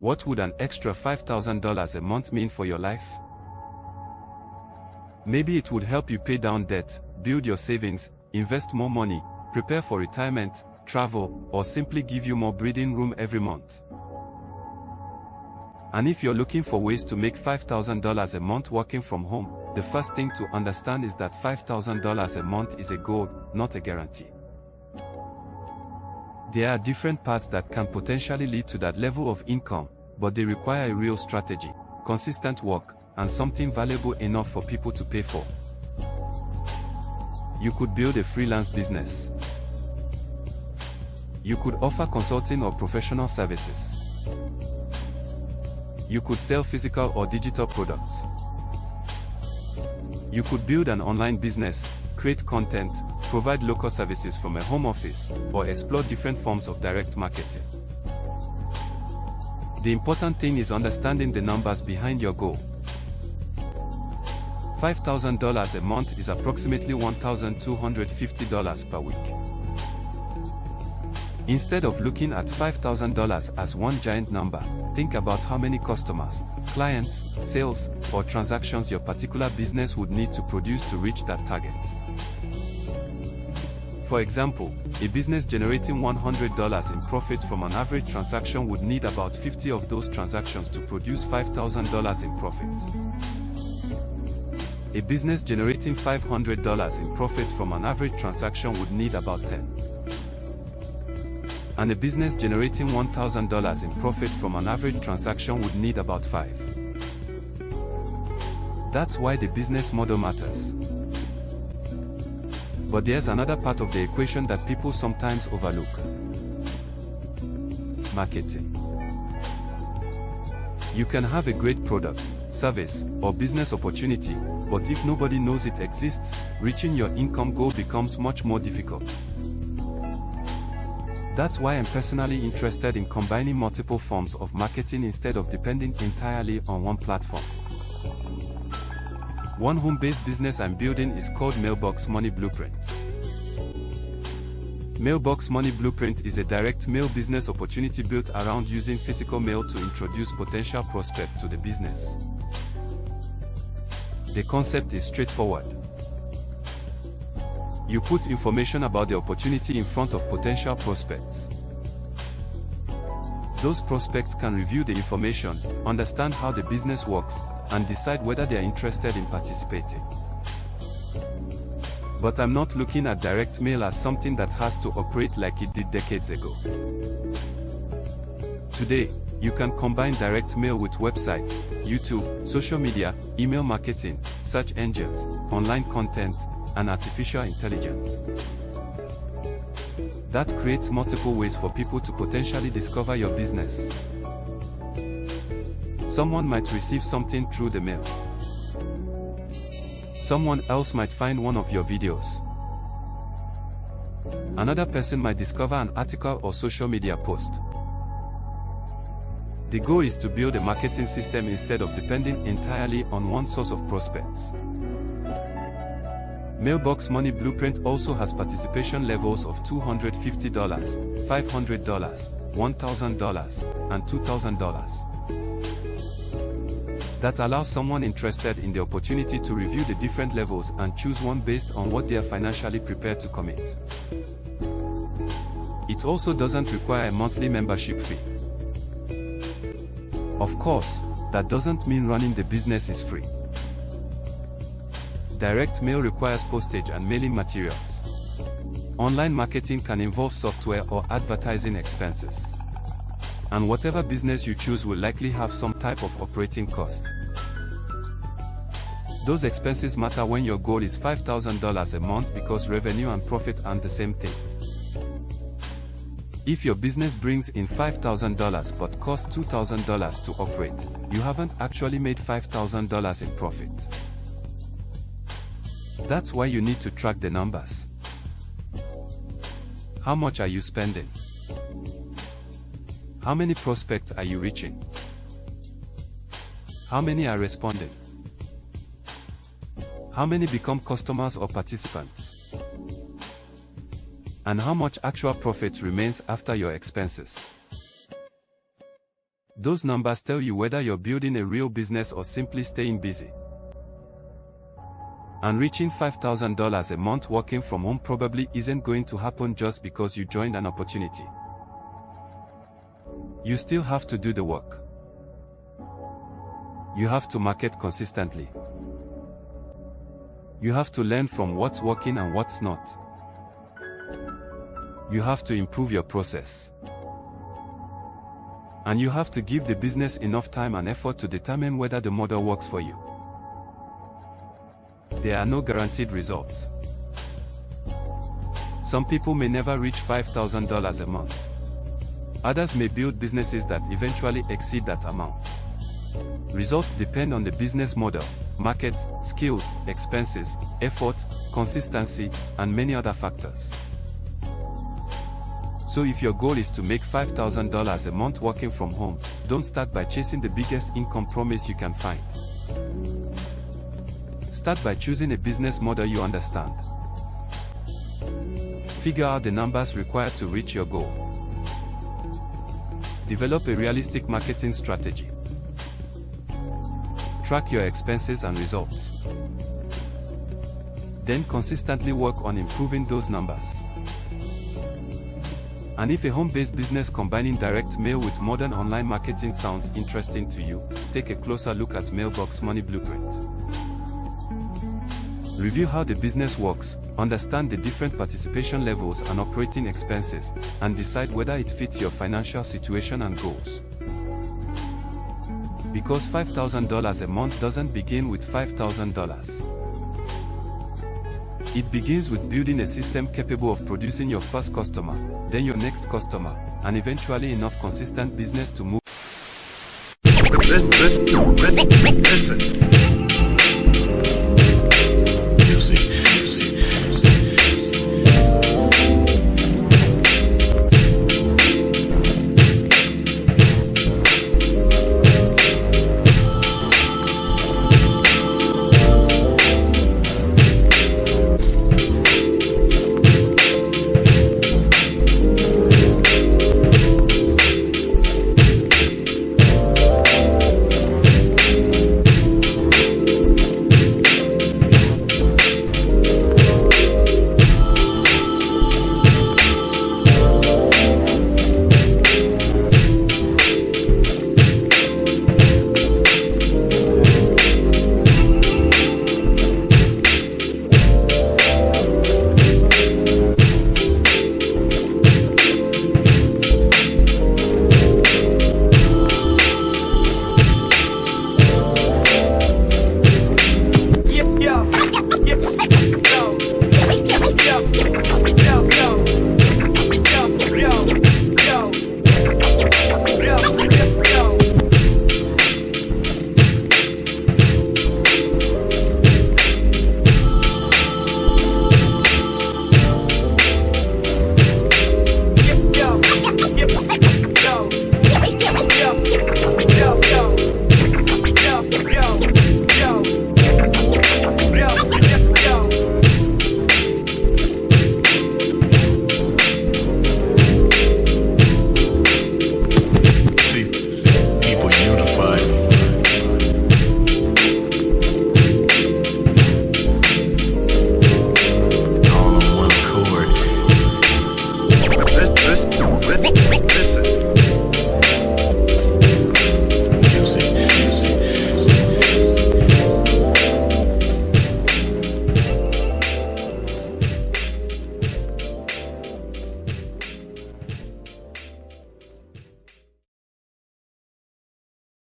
What would an extra $5,000 a month mean for your life? Maybe it would help you pay down debt, build your savings, invest more money, prepare for retirement, travel, or simply give you more breathing room every month. And if you're looking for ways to make $5,000 a month working from home, the first thing to understand is that $5,000 a month is a goal, not a guarantee. There are different paths that can potentially lead to that level of income, but they require a real strategy, consistent work, and something valuable enough for people to pay for. You could build a freelance business. You could offer consulting or professional services. You could sell physical or digital products. You could build an online business, create content, provide local services from a home office, or explore different forms of direct marketing. The important thing is understanding the numbers behind your goal. $5,000 a month is approximately $1,250 per week. Instead of looking at $5,000 as one giant number, think about how many customers, clients, sales, or transactions your particular business would need to produce to reach that target. For example, a business generating $100 in profit from an average transaction would need about 50 of those transactions to produce $5,000 in profit. A business generating $500 in profit from an average transaction would need about 10. And a business generating $1,000 in profit from an average transaction would need about 5. That's why the business model matters. But there's another part of the equation that people sometimes overlook. Marketing. You can have a great product, service, or business opportunity, but if nobody knows it exists, reaching your income goal becomes much more difficult. That's why I'm personally interested in combining multiple forms of marketing instead of depending entirely on one platform. One home-based business I'm building is called Mailbox Money Blueprint. Mailbox Money Blueprint is a direct mail business opportunity built around using physical mail to introduce potential prospects to the business. The concept is straightforward. You put information about the opportunity in front of potential prospects. Those prospects can review the information, understand how the business works, and decide whether they are interested in participating. But I'm not looking at direct mail as something that has to operate like it did decades ago. Today, you can combine direct mail with websites, YouTube, social media, email marketing, search engines, online content, and artificial intelligence. That creates multiple ways for people to potentially discover your business. Someone might receive something through the mail. Someone else might find one of your videos. Another person might discover an article or social media post. The goal is to build a marketing system instead of depending entirely on one source of prospects. Mailbox Money Blueprint also has participation levels of $250, $500, $1,000, and $2,000. That allows someone interested in the opportunity to review the different levels and choose one based on what they are financially prepared to commit. It also doesn't require a monthly membership fee. Of course, that doesn't mean running the business is free. Direct mail requires postage and mailing materials. Online marketing can involve software or advertising expenses. And whatever business you choose will likely have some type of operating cost. Those expenses matter when your goal is $5,000 a month because revenue and profit aren't the same thing. If your business brings in $5,000 but costs $2,000 to operate, you haven't actually made $5,000 in profit. That's why you need to track the numbers. How much are you spending? How many prospects are you reaching? How many are responding? How many become customers or participants? And how much actual profit remains after your expenses? Those numbers tell you whether you're building a real business or simply staying busy. And reaching $5,000 a month working from home probably isn't going to happen just because you joined an opportunity. You still have to do the work. You have to market consistently. You have to learn from what's working and what's not. You have to improve your process. And you have to give the business enough time and effort to determine whether the model works for you. There are no guaranteed results. Some people may never reach $5,000 a month. Others may build businesses that eventually exceed that amount. Results depend on the business model, market, skills, expenses, effort, consistency, and many other factors. So if your goal is to make $5,000 a month working from home, don't start by chasing the biggest income promise you can find. Start by choosing a business model you understand. Figure out the numbers required to reach your goal. Develop a realistic marketing strategy. Track your expenses and results. Then consistently work on improving those numbers. And if a home-based business combining direct mail with modern online marketing sounds interesting to you, take a closer look at Mailbox Money Blueprint. Review how the business works, understand the different participation levels and operating expenses, and decide whether it fits your financial situation and goals. Because $5,000 a month doesn't begin with $5,000. It begins with building a system capable of producing your first customer, then your next customer, and eventually enough consistent business to move.